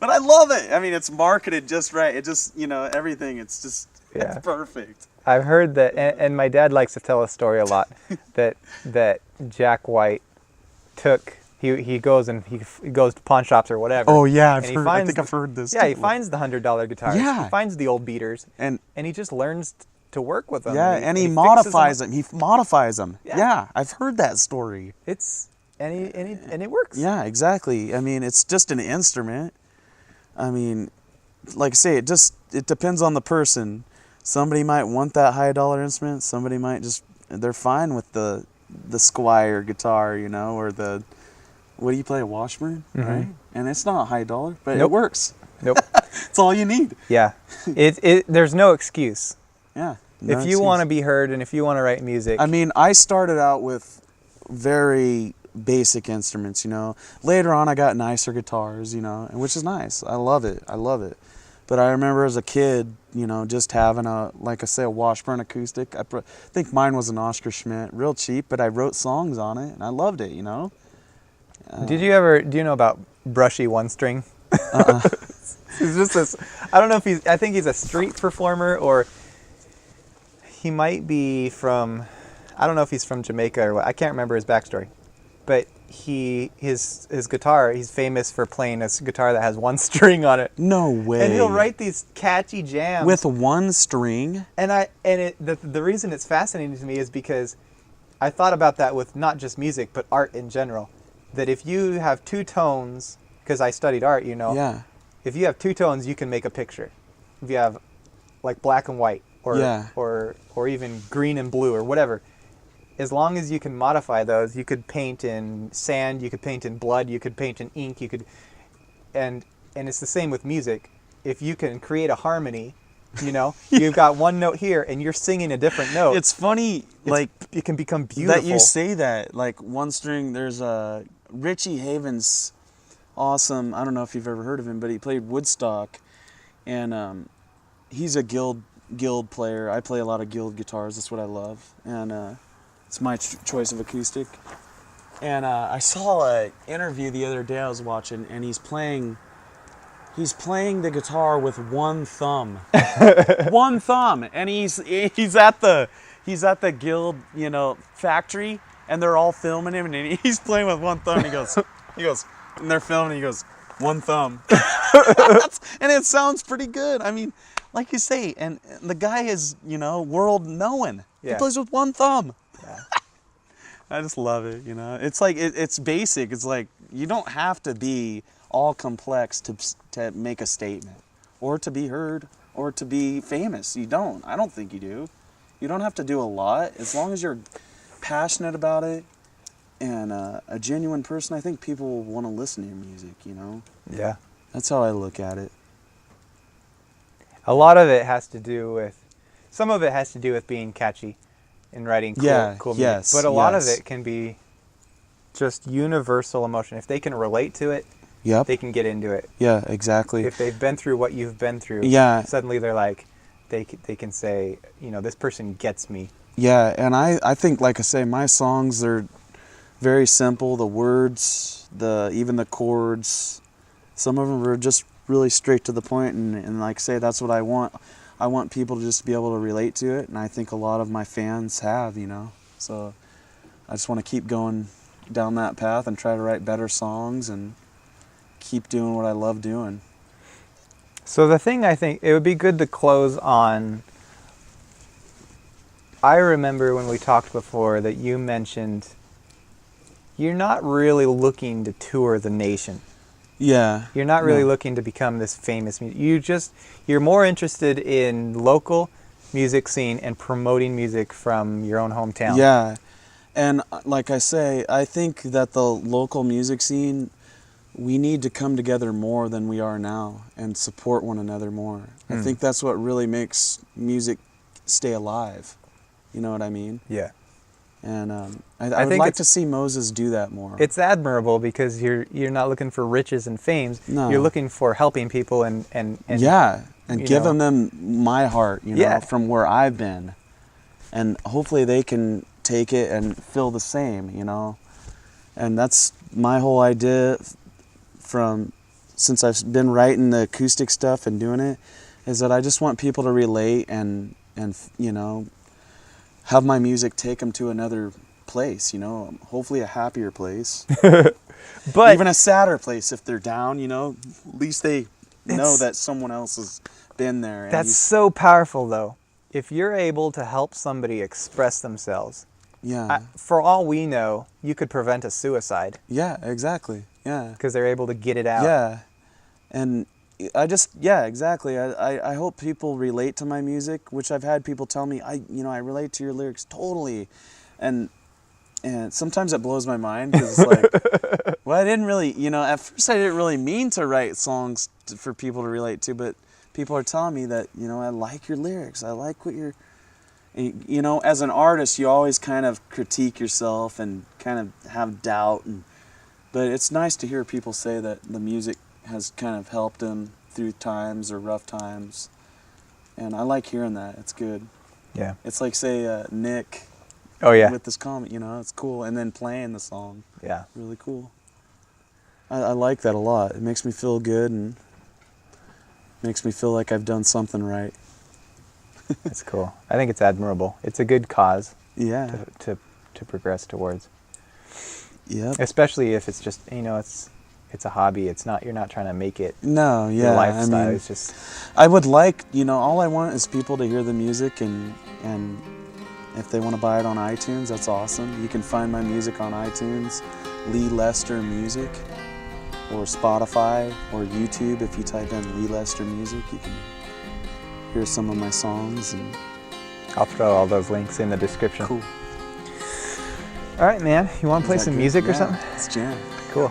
But I love it. I mean, it's marketed just right. It just, everything, it's just, it's perfect. I've heard that, and my dad likes to tell a story a lot, that Jack White he goes to pawn shops or whatever. Oh yeah, I think I've heard this. Yeah, he finds the $100 guitars. Yeah. He finds the old beaters, and he just learns to work with them. Yeah, and he modifies them. He modifies them. Yeah, I've heard that story. And it works. Yeah, exactly. I mean, it's just an instrument. I mean, like I say, it depends on the person. Somebody might want that high dollar instrument. Somebody might they're fine with the Squire guitar, or the, what do you play, a Washburn, right? And it's not high dollar, but it works. Nope. It's all you need. Yeah. There's no excuse. Yeah. If you want to be heard and if you want to write music. I mean, I started out with very basic instruments, you know. Later on, I got nicer guitars, you know, and which is nice. I love it. I love it. But I remember as a kid, you know, just having a, like I say, a Washburn acoustic. I think mine was an Oscar Schmidt, real cheap, but I wrote songs on it, and I loved it, you know. Do you know about Brushy One String? He's just this, I don't know if I think he's a street performer, or he might be from, I don't know if he's from Jamaica or what. I can't remember his backstory. But his guitar, he's famous for playing a guitar that has one string on it. No way. And he'll write these catchy jams with one string. And the reason it's fascinating to me is because I thought about that with not just music but art in general. That if you have two tones, because I studied art, you know. Yeah. If you have two tones, you can make a picture. If you have like black and white, or even green and blue, or whatever. As long as you can modify those, you could paint in sand, you could paint in blood, you could paint in ink, and it's the same with music. If you can create a harmony, you know, you've got one note here and you're singing a different note. It's funny, it can become beautiful. That you say that, like one string. There's Richie Havens, awesome. I don't know if you've ever heard of him, but he played Woodstock, and he's a guild player. I play a lot of guild guitars. That's what I love, and it's my choice of acoustic. And I saw an interview the other day I was watching, and he's playing the guitar with one thumb. One thumb. And he's at the guild, you know, factory, and they're all filming him, and he's playing with one thumb. He goes, and they're filming, he goes, one thumb. And it sounds pretty good. I mean, like you say, and the guy is, you know, world known. Yeah. He plays with one thumb. Yeah. I just love it, you know. It's like it's basic. It's like you don't have to be all complex to make a statement, or to be heard, or to be famous. You don't. I don't think you do. You don't have to do a lot as long as you're passionate about it and a genuine person. I think people will want to listen to your music. You know. Yeah. That's how I look at it. A lot of it has to do with, some of it has to do with being catchy and writing cool music. Yes, but a lot of it can be just universal emotion. If they can relate to it, they can get into it. Yeah, exactly. If they've been through what you've been through, suddenly they're like, they can say, you know, this person gets me. Yeah, and I think, like I say, my songs are very simple. The words, even the chords, some of them are just really straight to the point, and like I say, that's what I want. I want people to just be able to relate to it, and I think a lot of my fans have, you know. So I just want to keep going down that path and try to write better songs and keep doing what I love doing. So the thing I think, it would be good to close on, I remember when we talked before that you mentioned you're not really looking to tour the nation. Yeah. You're not really looking to become this famous music. You're more interested in local music scene and promoting music from your own hometown. Yeah. And like I say, I think that the local music scene, we need to come together more than we are now and support one another more. I think that's what really makes music stay alive. You know what I mean? Yeah. And I would like to see Moses do that more. It's admirable because you're not looking for riches and fames. No. You're looking for helping people and giving them my heart, you know, from where I've been. And hopefully they can take it and feel the same, you know. And that's my whole idea since I've been writing the acoustic stuff and doing it, is that I just want people to relate and you know, have my music take them to another place, you know, hopefully a happier place. But even a sadder place if they're down, you know, at least they know that someone else has been there. And that's so powerful, though. If you're able to help somebody express themselves, for all we know, you could prevent a suicide. Yeah, exactly. Yeah. Because they're able to get it out. Yeah. And exactly. I hope people relate to my music, which I've had people tell me, I relate to your lyrics totally. And sometimes it blows my mind because it's like, well, I didn't really, you know, at first I didn't really mean to write songs for people to relate to, but people are telling me that, you know, I like your lyrics. I like what you're, You know, as an artist, you always kind of critique yourself and kind of have doubt, but it's nice to hear people say that the music has kind of helped them through times or rough times, and I like hearing that. It's good. Yeah. It's like, say, Nick. Oh yeah. With this comment, you know, it's cool, and then playing the song. Yeah. Really cool. I like that a lot. It makes me feel good and makes me feel like I've done something right. That's cool. I think it's admirable. It's a good cause. Yeah. To progress towards. Yeah. Especially if it's just, you know, it's a hobby. It's not, you're not trying to make it. No, yeah. Your lifestyle. I mean, it's just. I would like, you know, all I want is people to hear the music, and if they want to buy it on iTunes, that's awesome. You can find my music on iTunes, Lee Lester Music, or Spotify, or YouTube. If you type in Lee Lester Music, you can hear some of my songs. And I'll throw all those links in the description. Cool. All right, man. You want to play some music or something? Let's jam. Cool.